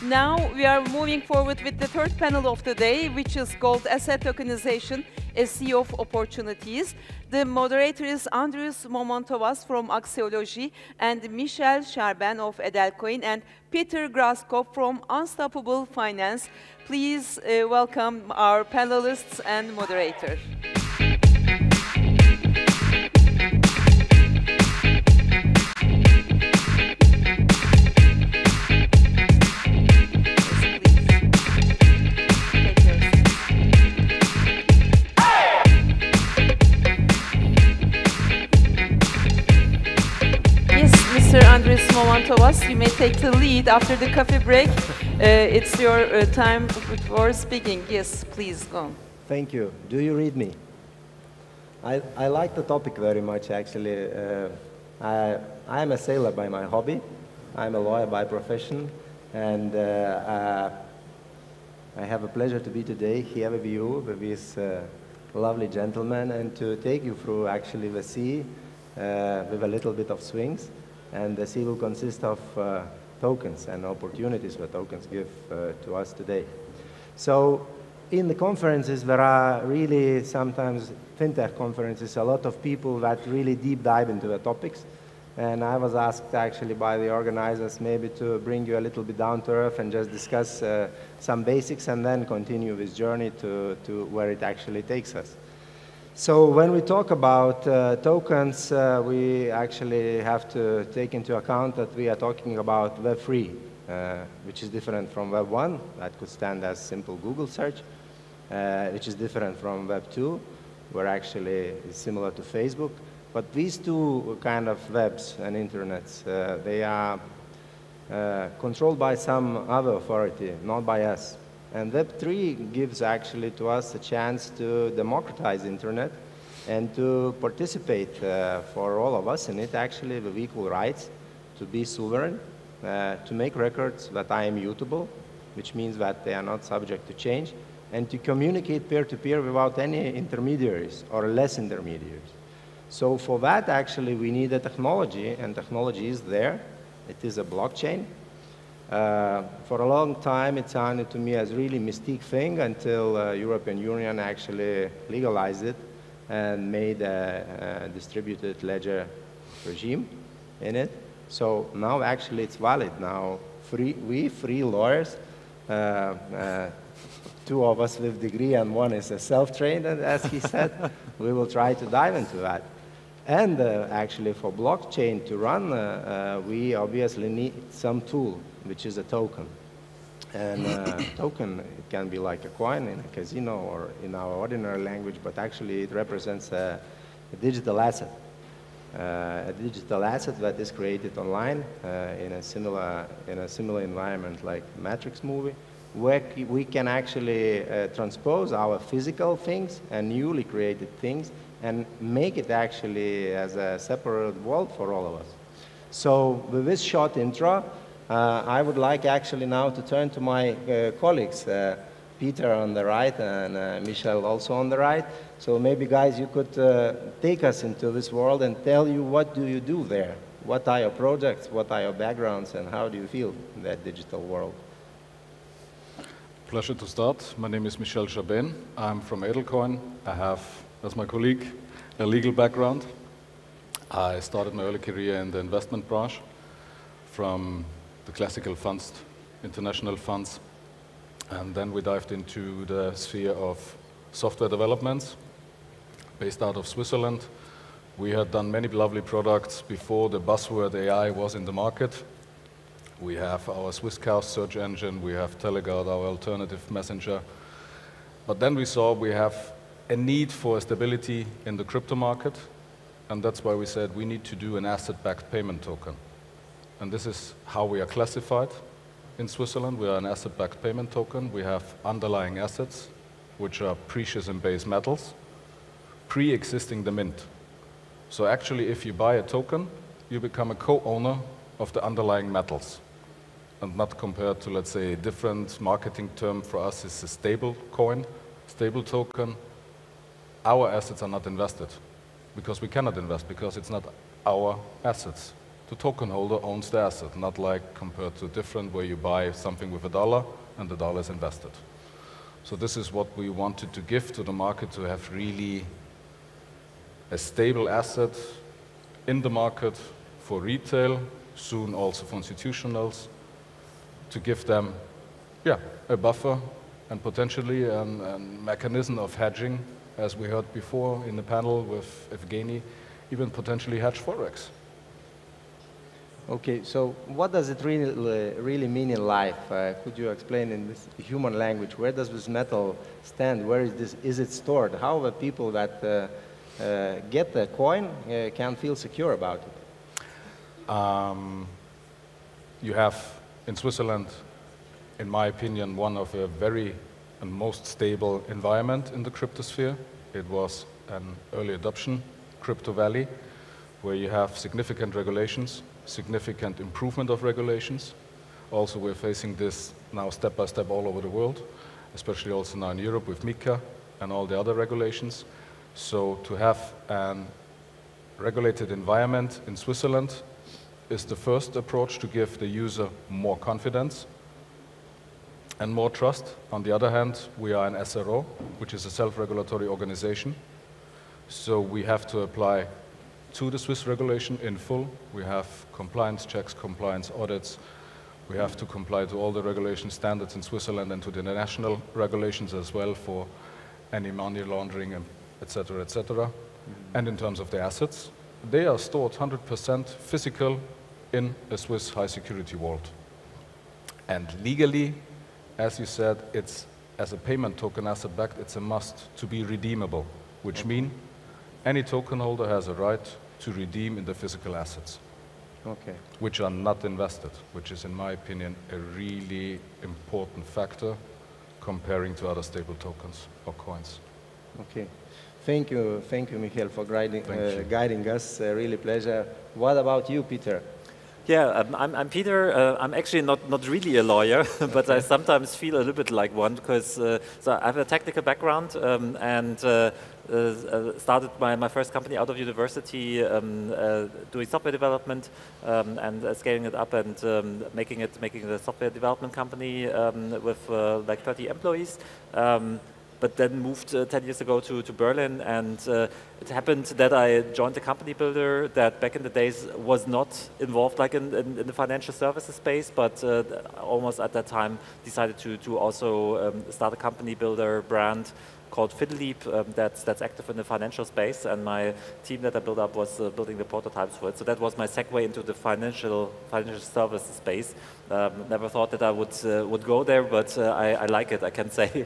Now we are moving forward with the third panel of the day, which is called Asset Tokenization, a Sea of Opportunities. The moderator is Andrius Momontovas from Axiology and Michel Charbin of Edelcoin and Peter Graskop from Unstoppable Finance. Please welcome our panelists and moderator. Mr. Andrius Momontovas, you may take the lead after the coffee break. It's your time for speaking. Yes, please go on. Thank you. Do you read me? I like the topic very much, actually. I am a sailor by my hobby. I'm a lawyer by profession. And I have a pleasure to be today here with you, with this lovely gentleman, and to take you through, actually, the sea with a little bit of swings. And the sea will consist of tokens and opportunities that tokens give to us today. So in the conferences, there are really sometimes fintech conferences, a lot of people that really deep dive into the topics. And I was asked actually by the organizers maybe to bring you a little bit down to earth and just discuss some basics and then continue this journey to where it actually takes us. So when we talk about tokens, we actually have to take into account that we are talking about Web3, which is different from Web1, that could stand as simple Google search, which is different from Web2, where actually it's similar to Facebook. But these two kind of webs and internets, they are controlled by some other authority, not by us. And Web3 gives actually to us a chance to democratize internet and to participate for all of us in it actually with equal rights, to be sovereign, to make records that are immutable, which means that they are not subject to change, and to communicate peer-to-peer without any intermediaries or less intermediaries. So for that actually we need a technology, and technology is there. It is a blockchain. For a long time, it sounded to me as a really mystique thing until European Union actually legalized it and made a distributed ledger regime in it. So now actually it's valid. Now we three lawyers, two of us with degree and one is a self-trained, as he said, we will try to dive into that. And actually for blockchain to run, we obviously need some tool, which is a token. And token, it can be like a coin in a casino or in our ordinary language, but actually it represents a digital asset. A digital asset that is created online in a similar environment like Matrix movie, where we can actually transpose our physical things and newly created things and make it actually as a separate world for all of us. So with this short intro, I would like actually now to turn to my colleagues, Peter on the right and Michel also on the right. So maybe guys, you could take us into this world and tell you what do you do there? What are your projects? What are your backgrounds? And how do you feel in that digital world? Pleasure to start. My name is Michel Charbin. I'm from Edelcoin. I have, as my colleague, a legal background. I started my early career in the investment branch from the classical funds, international funds, and then we dived into the sphere of software developments based out of Switzerland. We had done many lovely products before the buzzword AI was in the market. We have our Swisscast search engine, we have Teleguard, our alternative messenger. But then we saw we have a need for stability in the crypto market, and that's why we said we need to do an asset-backed payment token. And this is how we are classified in Switzerland. We are an asset-backed payment token. We have underlying assets, which are precious and base metals, pre-existing the mint. So actually, if you buy a token, you become a co-owner of the underlying metals, and not compared to, let's say, a different marketing term for us is a stable coin, stable token. Our assets are not invested because we cannot invest because it's not our assets. the token holder owns the asset, not like compared to different where you buy something with $1 and the dollar is invested. So this is what we wanted to give to the market, to have really a stable asset in the market for retail, soon also for institutionals, to give them, yeah, a buffer and potentially a mechanism of hedging, as we heard before in the panel with Evgeny, even potentially hedge Forex. Okay, so what does it really mean in life? Could you explain in this human language? Where does this metal stand? Where is it stored? How the people that get the coin can feel secure about it? You have in Switzerland, in my opinion, one of the very and most stable environment in the cryptosphere. It was an early adoption crypto valley where you have significant regulations, significant improvement of regulations. Also, we're facing this now step by step all over the world, especially also now in Europe with MiCA and all the other regulations. So to have a regulated environment in Switzerland is the first approach to give the user more confidence and more trust. On the other hand, we are an SRO, which is a self-regulatory organization. So we have to apply to the Swiss regulation in full. We have compliance checks, compliance audits. We have to comply to all the regulation standards in Switzerland and to the international regulations as well for any money laundering, and et cetera, et cetera. And in terms of the assets, they are stored 100% physical in a Swiss high security vault. And legally, as you said, it's as a payment token asset backed, it's a must to be redeemable, which means any token holder has a right to redeem in the physical assets, which are not invested, which is, in my opinion, a really important factor comparing to other stable tokens or coins. Okay. Thank you, Michael, for guiding us. Really pleasure. What about you, Peter? Yeah, I'm Peter. I'm actually not really a lawyer, but I sometimes feel a little bit like one because so I have a technical background and started my first company out of university doing software development and scaling it up and making it a software development company with like 30 employees. But then moved 10 years ago to Berlin, and it happened that I joined a company builder that back in the days was not involved like in the financial services space, but almost at that time decided to also start a company builder brand called Fiddleheap that's active in the financial space, and my team that I built up was building the prototypes for it. So that was my segue into the financial services space. Never thought that I would go there, but I like it, I can say.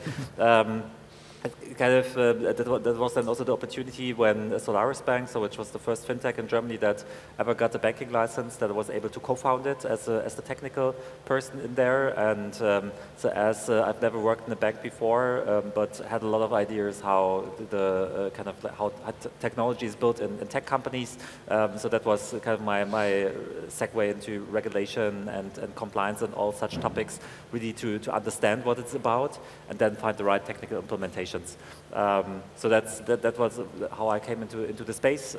Kind of that was then also the opportunity when Solaris Bank, so which was the first fintech in Germany that ever got a banking license, that I was able to co-found it as the technical person in there. And so as I've never worked in a bank before, but had a lot of ideas how the kind of how technology is built in tech companies. So that was kind of my segue into regulation and compliance and all such topics, really to understand what it's about and then find the right technical implementation. So that was how I came into the space,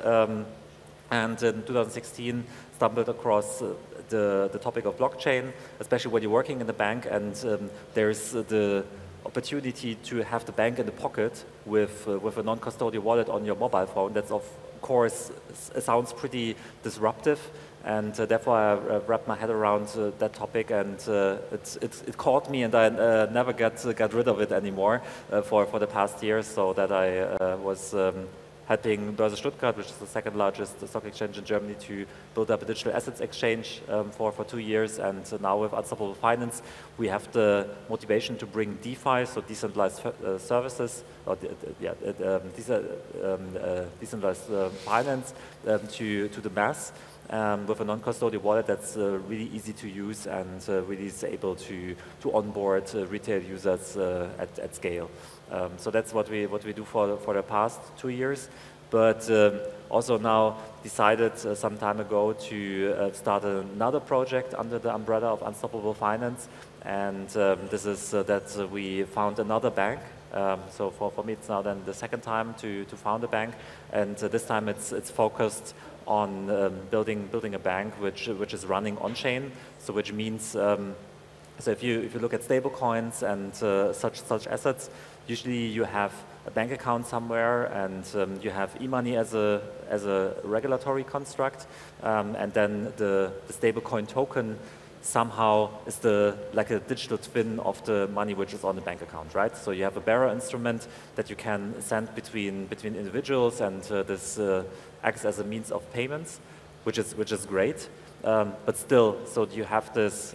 and in 2016 stumbled across the topic of blockchain, especially when you're working in the bank and there's the opportunity to have the bank in the pocket with a non-custodial wallet on your mobile phone. That's of course sounds pretty disruptive. And therefore, I wrapped my head around that topic, and it caught me, and I never got rid of it anymore for the past years. So that I was helping Börse Stuttgart, which is the second largest stock exchange in Germany, to build up a digital assets exchange for 2 years. And now with Unstoppable Finance, we have the motivation to bring DeFi, so decentralized services, or decentralized finance to the mass. With a non-custodial wallet that's really easy to use and really is able to onboard retail users at scale. So that's what we do for the past 2 years. But also now decided some time ago to start another project under the umbrella of Unstoppable Finance. And this is that we found another bank. So for me, it's now then the second time to found a bank, and this time it's focused on building a bank which is running on-chain. So which means, so if you look at stable coins and such assets, usually you have a bank account somewhere, and you have e-money as a regulatory construct, and then the stablecoin token somehow is like a digital twin of the money which is on the bank account, right? So you have a bearer instrument that you can send between individuals, and this acts as a means of payments, which is great. But still, so you have this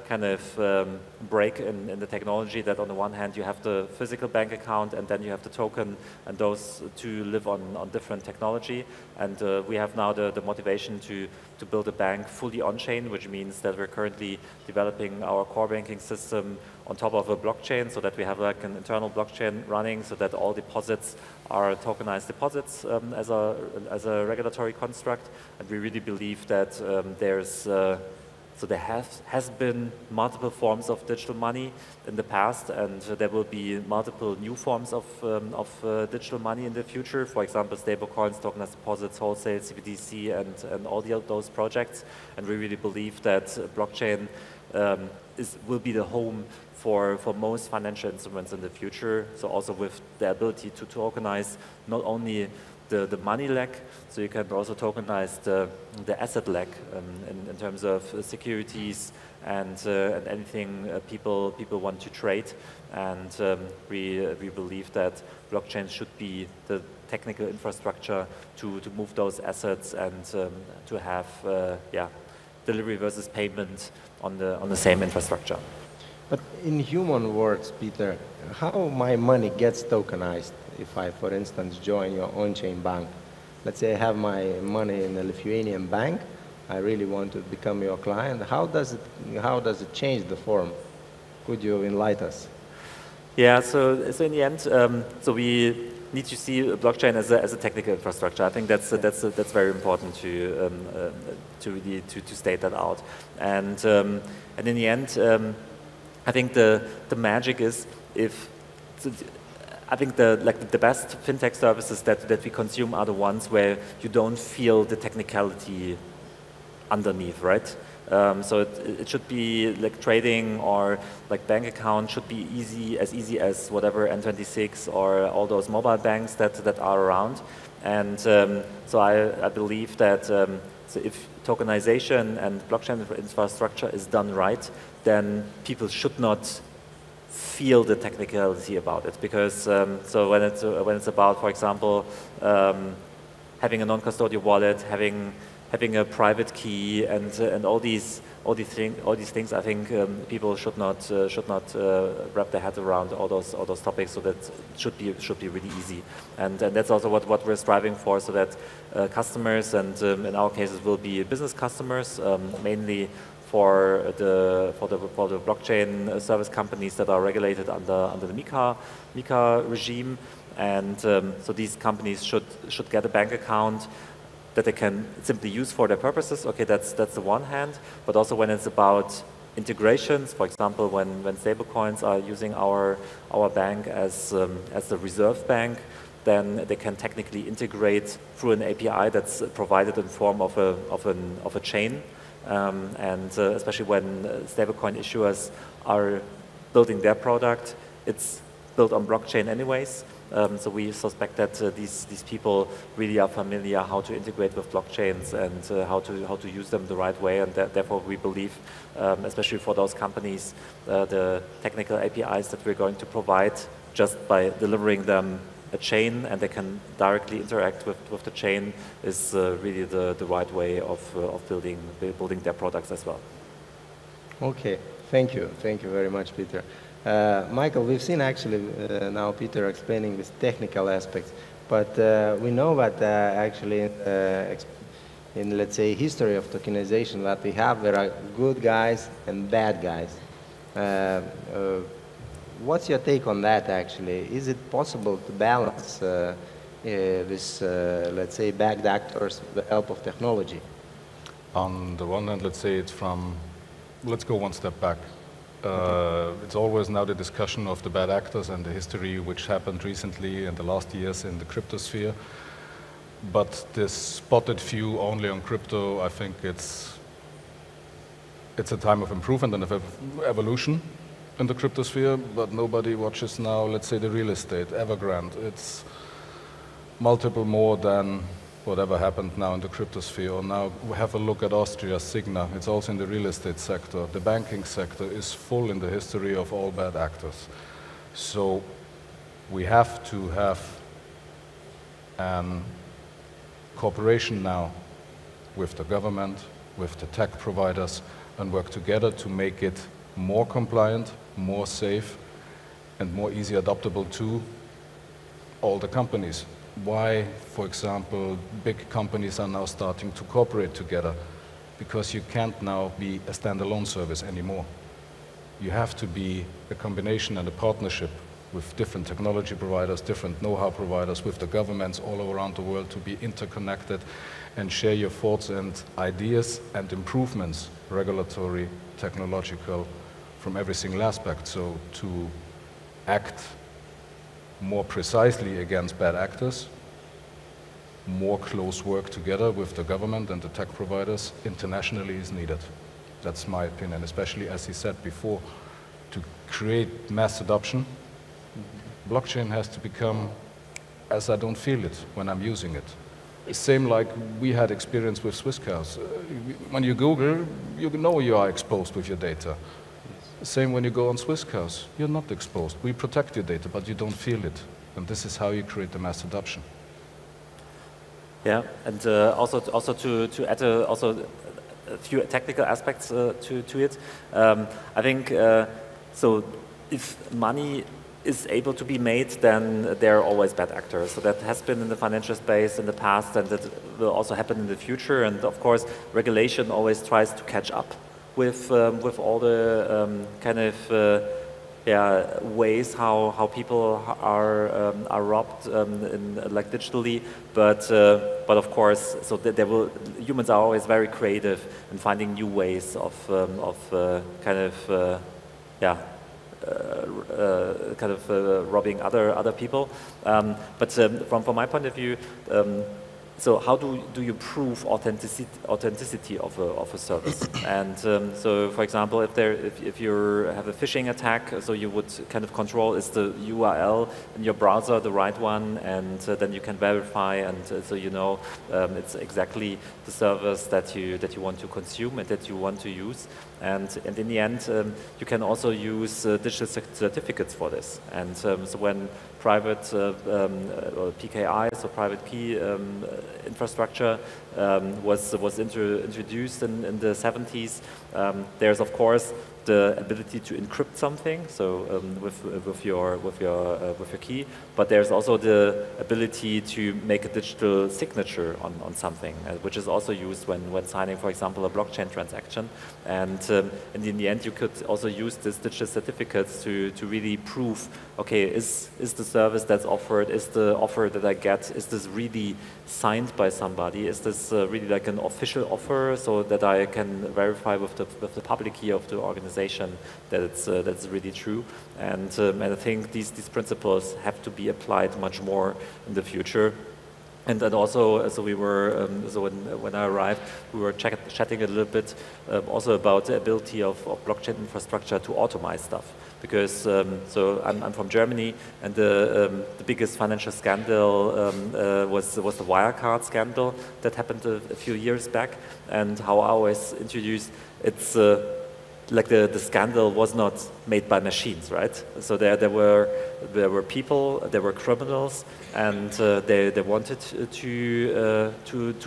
kind of break in the technology that on the one hand you have the physical bank account and then you have the token, and those two live on different technology. And we have now the motivation to build a bank fully on-chain, which means that we're currently developing our core banking system on top of a blockchain, so that we have like an internal blockchain running, so that all deposits are tokenized deposits as a regulatory construct. And we really believe that there has been multiple forms of digital money in the past, and there will be multiple new forms of digital money in the future. For example, stable coins, tokenized deposits, wholesale, CBDC, and all those projects. And we really believe that blockchain will be the home for most financial instruments in the future. So also with the ability to tokenize not only the money leg, so you can also tokenize the asset leg in terms of securities and anything people want to trade. And we believe that blockchain should be the technical infrastructure to move those assets and to have delivery versus payment on the same infrastructure. But in human words, Peter, how my money gets tokenized if I, for instance, join your on-chain bank? Let's say I have my money in a Lithuanian bank. I really want to become your client. How does it change the form? Could you enlighten us? Yeah. So in the end, so we need to see blockchain as a technical infrastructure. I think that's very important to state that out. And in the end, I think the magic is I think the best fintech services that we consume are the ones where you don't feel the technicality underneath, right? So it should be like trading or like bank account should be easy as whatever N26 or all those mobile banks that are around. And so I believe that so if tokenization and blockchain infrastructure is done right, then people should not feel the technicality about it, because so when it's about, for example, having a non-custodial wallet, having a private key, and all these things, I think people should not wrap their head around all those topics. So that should be really easy, and that's also what we're striving for, so that customers, and in our cases will be business customers, mainly for the blockchain service companies that are regulated under the MiCA regime. And so these companies should get a bank account that they can simply use for their purposes. Okay, that's the one hand. But also when it's about integrations, for example, when stablecoins are using our bank as the reserve bank, then they can technically integrate through an API that's provided in form of a chain. And especially when stablecoin issuers are building their product, it's built on blockchain anyways. So we suspect that these people really are familiar how to integrate with blockchains and how to use them the right way. And therefore we believe, especially for those companies, the technical APIs that we're going to provide, just by delivering them a chain and they can directly interact with the chain, is really the right way of building their products as well. Okay, thank you very much, Peter. Michael, we've seen actually now Peter explaining this technical aspects, but we know that actually in let's say history of tokenization that we have, there are good guys and bad guys. What's your take on that actually? Is it possible to balance this, let's say, bad actors with the help of technology? On the one hand, let's say let's go one step back. It's always now the discussion of the bad actors and the history which happened recently in the last years in the cryptosphere. but this spotted view only on crypto, I think it's a time of improvement and of evolution in the cryptosphere, but nobody watches now, let's say, the real estate, Evergrande. It's multiple more than whatever happened now in the cryptosphere. Or now we have a look at Austria, Signa. It's also in the real estate sector. The banking sector is full in the history of all bad actors. So we have to have cooperation now with the government, with the tech providers, and work together to make it more compliant, more safe, and more easy adaptable to all the companies. Why, for example, big companies are now starting to cooperate together? Because you can't now be a standalone service anymore. You have to be a combination and a partnership with different technology providers, different know-how providers, with the governments all around the world to be interconnected and share your thoughts and ideas and improvements, regulatory, technological, from every single aspect. So to act more precisely against bad actors, more close work together with the government and the tech providers internationally is needed. That's my opinion, especially as he said before, to create mass adoption. Blockchain has to become as I don't feel it when I'm using it. Same like we had experience with Swisscows. When you Google, you know you are exposed with your data. Same when you go on Swisscows, you're not exposed. We protect your data, but you don't feel it. And this is how you create the mass adoption. Yeah, and also to add also a few technical aspects to it. I think so. If money is able to be made, then there are always bad actors. So that has been in the financial space in the past, and that will also happen in the future. And of course, regulation always tries to catch up with all the kind of ways how people are robbed like digitally. But of course, so humans are always very creative in finding new ways of robbing other people. But from my point of view, so how do you prove authenticity of a service? And so, for example, if you have a phishing attack, so you would kind of control, is the URL in your browser the right one, and then you can verify, and so you know it's exactly the service that you want to consume and that you want to use. And in the end, you can also use digital certificates for this. And so when private PKI, so private key infrastructure, was introduced in the 70s, there's of course the ability to encrypt something, so with your key, but there's also the ability to make a digital signature on something, which is also used when signing, for example, a blockchain transaction. And in the end, you could also use these digital certificates to really prove, okay, is the service that's offered, is the offer that I get, is this really signed by somebody? Is this really like an official offer, so that I can verify with the public key of the organization that that's really true? And I think these principles have to be applied much more in the future. And then also, so we were, so when I arrived, we were chatting a little bit also about the ability of blockchain infrastructure to automate stuff. Because, so I'm from Germany, and the biggest financial scandal was the Wirecard scandal that happened a few years back. And how I always introduced, it's like the scandal was not made by machines, right? So there were people, there were criminals, and they wanted to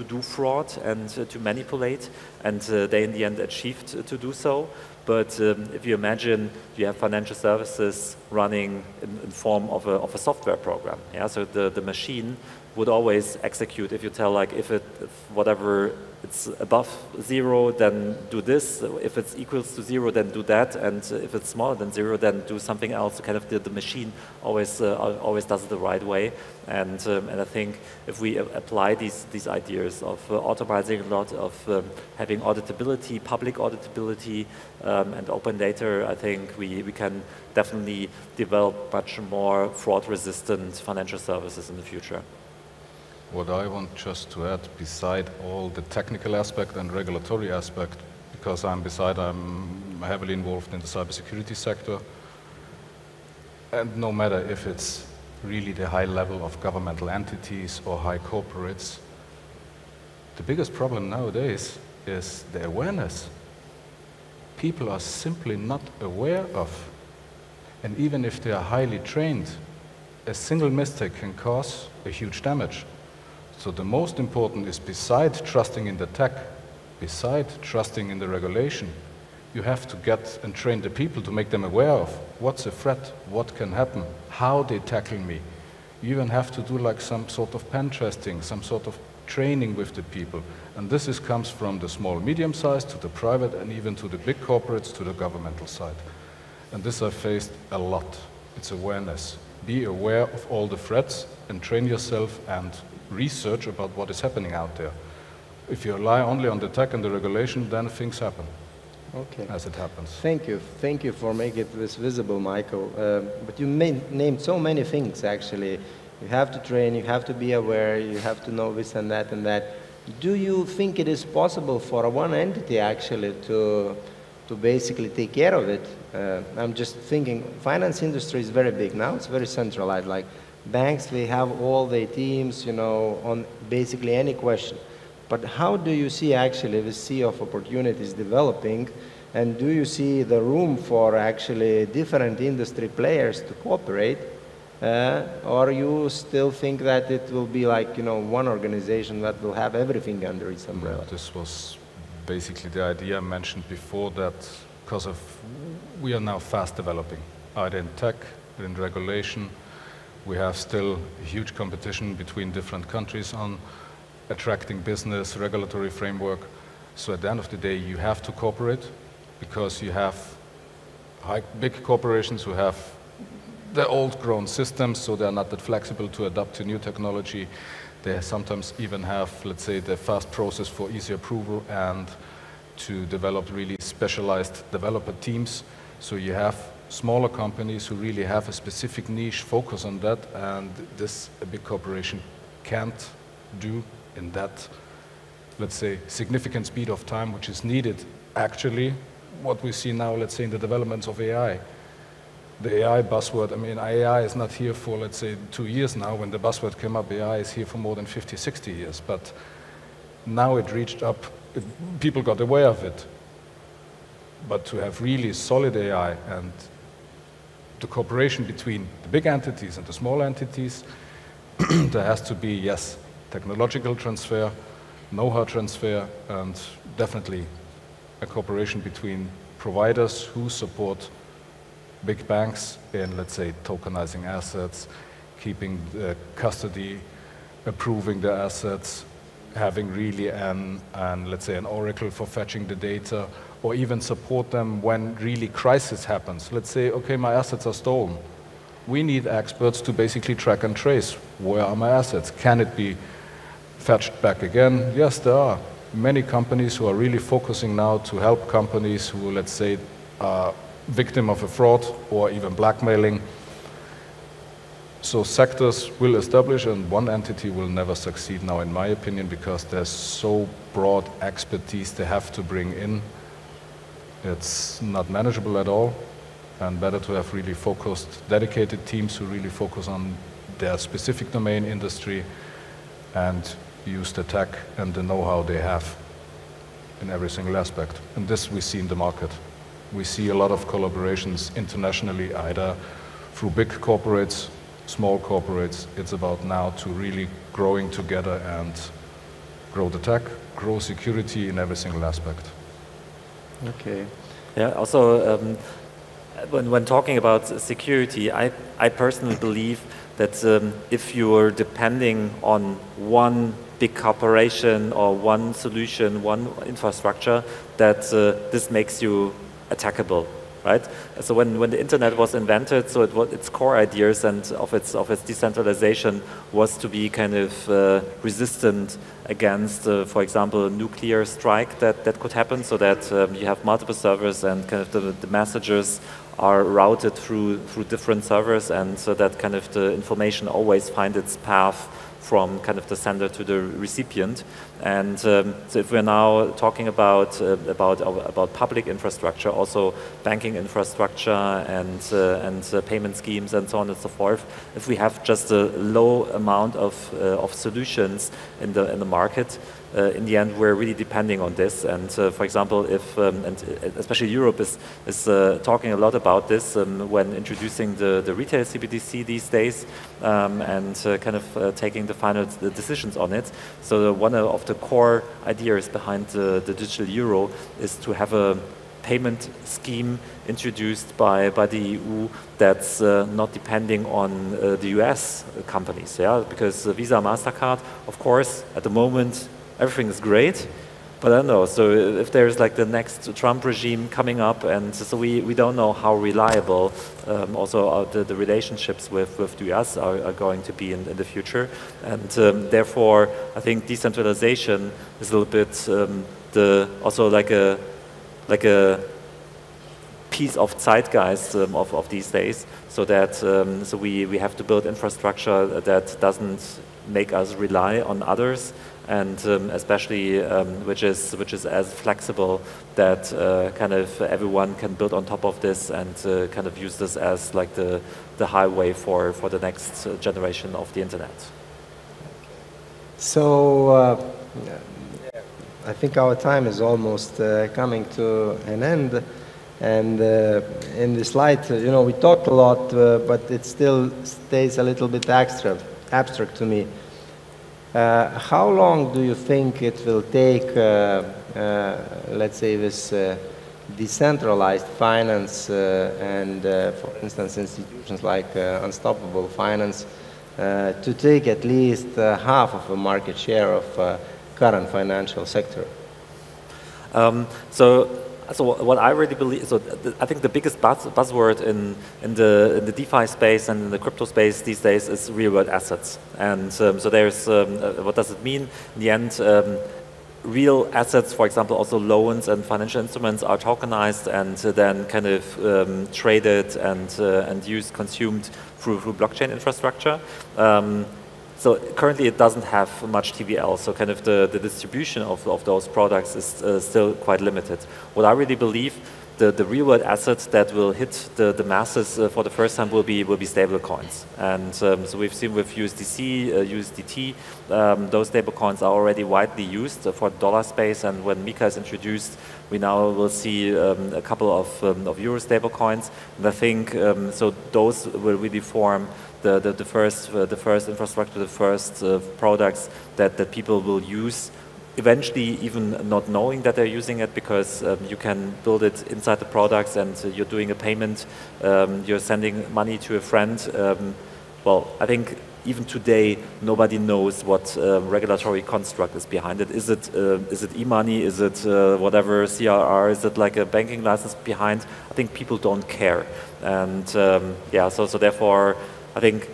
do fraud and to manipulate, and they in the end achieved to do so. But if you imagine you have financial services running in form of a software program, yeah. So the machine would always execute if you tell, like, if whatever it's above 0, then do this. If it's equals to 0, then do that. And if it's smaller than 0, then do something else. Kind of the machine always does it the right way. And I think if we apply these ideas of automating a lot, of having auditability, public auditability, and open data, I think we can definitely develop much more fraud-resistant financial services in the future. what I want just to add, beside all the technical aspect and regulatory aspect, because I'm heavily involved in the cybersecurity sector, and no matter if it's really the high level of governmental entities or high corporates, the biggest problem nowadays is the awareness. People are simply not aware of, and even if they are highly trained, a single mistake can cause a huge damage. So the most important is, beside trusting in the tech, beside trusting in the regulation, you have to get and train the people to make them aware of what's a threat, what can happen, how they tackle me. You even have to do like some sort of pen testing, some sort of training with the people. And this comes from the small, medium size to the private and even to the big corporates, to the governmental side. And this I've faced a lot. It's awareness. Be aware of all the threats and train yourself and research about what is happening out there. If you rely only on the tech and the regulation, then things happen. Okay. As it happens. Thank you. Thank you for making this visible, Michael. But you named so many things, actually. You have to train, you have to be aware, you have to know this and that and that. Do you think it is possible for one entity, actually, to basically take care of it? I'm just thinking, finance industry is very big now. It's very centralized. Like banks, they have all their teams, you know, on basically any question. But how do you see actually the sea of opportunities developing, and do you see the room for actually different industry players to cooperate, or you still think that it will be like, you know, one organization that will have everything under its umbrella? This was basically the idea I mentioned before, that because of we are now fast developing, either in tech, in regulation. We have still huge competition between different countries on attracting business, regulatory framework. So at the end of the day, you have to cooperate, because you have big corporations who have the old-grown systems, so they're not that flexible to adapt to new technology. They sometimes even have, let's say, the fast process for easy approval and to develop really specialized developer teams. So you have smaller companies who really have a specific niche focus on that, and this a big corporation can't do in that, let's say, significant speed of time which is needed. Actually, what we see now, let's say, in the developments of AI. The AI buzzword, I mean, AI is not here for, let's say, 2 years now. When the buzzword came up, AI is here for more than 50, 60 years. But now it reached up, people got aware of it. But to have really solid AI and the cooperation between the big entities and the small entities, there has to be, yes, technological transfer, know-how transfer, and definitely a cooperation between providers who support big banks in, let's say, tokenizing assets, keeping the custody, approving the assets, having really let's say, an oracle for fetching the data, or even support them when really crisis happens. Let's say, okay, my assets are stolen. We need experts to basically track and trace, where are my assets? Can it be fetched back again? Yes, there are many companies who are really focusing now to help companies who, let's say, are victim of a fraud or even blackmailing. So sectors will establish, and one entity will never succeed now, in my opinion, because there's so broad expertise they have to bring in. It's not manageable at all, and better to have really focused, dedicated teams who really focus on their specific domain industry and use the tech and the know-how they have in every single aspect. And this we see in the market. We see a lot of collaborations internationally, either through big corporates, small corporates. It's about now to really growing together and grow the tech, grow security in every single aspect. Okay. Yeah, also, when talking about security, I personally believe that if you're depending on one big corporation or one solution, one infrastructure, that this makes you attackable, right? So when the internet was invented, so its core ideas and of its decentralization was to be kind of resistant against, for example, a nuclear strike that could happen, so that you have multiple servers and kind of the messages are routed through different servers, and so that kind of the information always finds its path from kind of the sender to the recipient. And so if we're now talking about public infrastructure, also banking infrastructure and payment schemes and so on and so forth, if we have just a low amount of solutions in the market, in the end, we're really depending on this. And for example, if and especially Europe is talking a lot about this when introducing the retail CBDC these days, and kind of taking the final decisions on it. So one of the core ideas behind the digital euro is to have a payment scheme introduced by the EU that's not depending on the US companies, yeah, because Visa, MasterCard, of course, at the moment, everything is great, but I don't know. So if there's like the next Trump regime coming up, and so we don't know how reliable also the relationships with the US are going to be in the future. And therefore, I think decentralization is a little bit also like a piece of zeitgeist of these days. So that so we have to build infrastructure that doesn't make us rely on others, and especially which is as flexible that kind of everyone can build on top of this and kind of use this as like the highway for the next generation of the internet. So I think our time is almost coming to an end, and in the slide, you know, we talked a lot, but it still stays a little bit abstract to me. How long do you think it will take, let's say, this decentralized finance and, for instance, institutions like Unstoppable Finance to take at least half of the market share of current financial sector? So what I really believe, so I think the biggest buzzword in the DeFi space and in the crypto space these days is real-world assets. And so there's, what does it mean? In the end, real assets, for example, also loans and financial instruments are tokenized and then kind of traded and used, consumed through blockchain infrastructure. So currently it doesn't have much TVL, so kind of the distribution of those products is still quite limited. What I really believe, the real-world assets that will hit the masses for the first time will be stable coins. And so we've seen with USDC, USDT, those stable coins are already widely used for dollar space, and when Mika is introduced, we now will see a couple of euro stable coins. And I think so those will really form the first infrastructure, the first products that people will use, eventually even not knowing that they're using it, because you can build it inside the products and you're doing a payment, you're sending money to a friend. Well, I think even today nobody knows what regulatory construct is behind it. Is it e-money? Is it whatever CRR? Is it like a banking license behind? I think people don't care, and yeah. So therefore, I think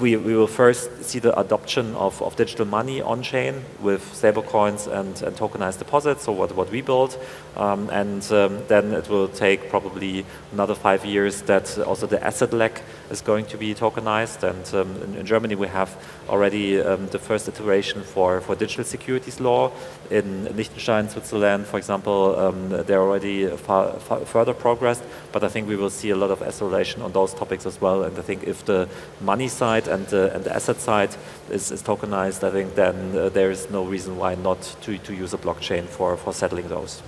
we will first see the adoption of digital money on-chain with stablecoins and tokenized deposits, so what we build. And then it will take probably another 5 years that also the asset leg is going to be tokenized. And in Germany we have already the first iteration for digital securities law. In Liechtenstein, Switzerland, for example, they're already further progressed, but I think we will see a lot of acceleration on those topics as well. And I think if the money side and the asset side is tokenized, I think then there is no reason why not to use a blockchain for settling those.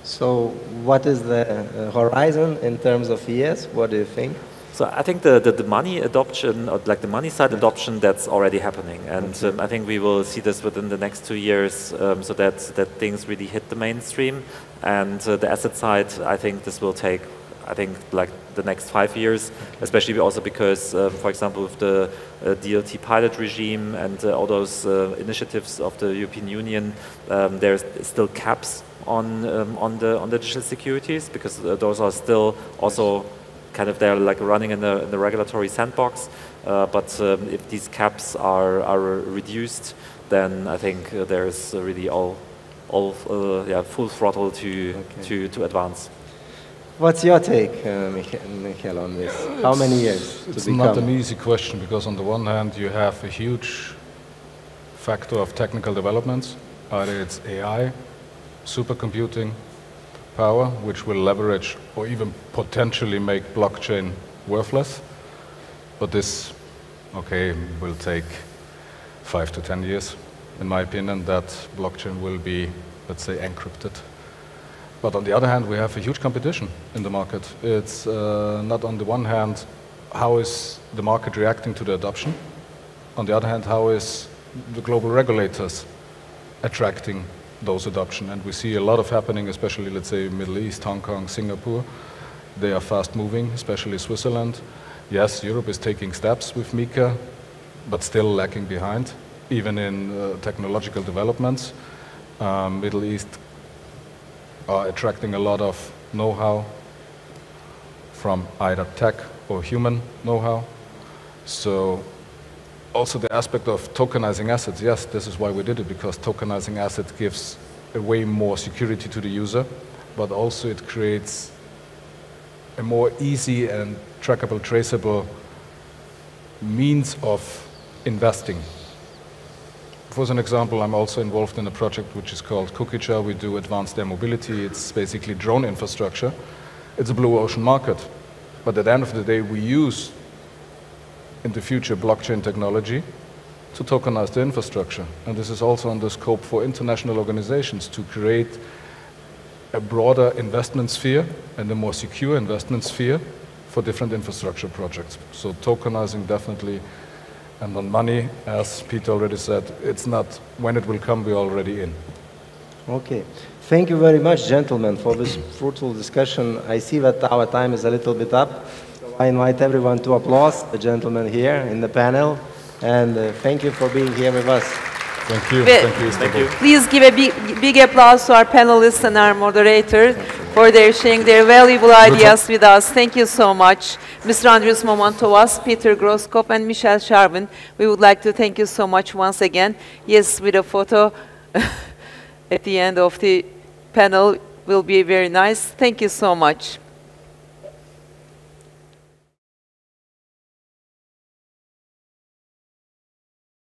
So what is the horizon in terms of years? What do you think? So I think the money adoption, or like the money side adoption, that's already happening, and I think we will see this within the next 2 years, so that things really hit the mainstream. And the asset side, I think this will take, I think, like the next 5 years, especially also because, for example, with the DLT pilot regime and all those initiatives of the European Union, there's still caps on the digital securities, because those are still also kind of, they're like running in the regulatory sandbox. But if these caps are reduced, then I think there's really all full throttle to advance. What's your take, Michael, on this? How many years to It's become? not an easy question because on the one hand you have a huge factor of technical developments, either it's AI, supercomputing power, which will leverage or even potentially make blockchain worthless. But this, okay, will take 5 to 10 years, in my opinion, that blockchain will be, let's say, encrypted. But on the other hand, we have a huge competition in the market. It's not on the one hand, how is the market reacting to the adoption? On the other hand, how is the global regulators attracting those adoption? And we see a lot of happening, especially, let's say, Middle East, Hong Kong, Singapore. They are fast moving, especially Switzerland. Yes, Europe is taking steps with MiCA, but still lagging behind, even in technological developments. Middle East are attracting a lot of know-how from either tech or human know-how. So also the aspect of tokenizing assets, yes, this is why we did it, because tokenizing assets gives a way more security to the user, but also it creates a more easy and trackable, traceable means of investing. For an example, I'm also involved in a project which is called Kukicha. We do advanced air mobility. It's basically drone infrastructure. It's a blue ocean market. But at the end of the day, we use, in the future, blockchain technology to tokenize the infrastructure. And this is also on the scope for international organizations to create a broader investment sphere and a more secure investment sphere for different infrastructure projects. So tokenizing definitely. And on money, as Peter already said, it's not when it will come, we're already in. Okay. Thank you very much, gentlemen, for this fruitful discussion. I see that our time is a little bit up. So I invite everyone to applaud the gentlemen here in the panel. And thank you for being here with us. Thank you. Thank you. Thank you. Please give a big applause to our panelists and our moderator for their sharing their valuable ideas with us. Thank you so much. Mr. Andrius Mamontovas, Peter Groskop, and Michel Charbin, we would like to thank you so much once again. Yes, with a photo at the end of the panel will be very nice. Thank you so much.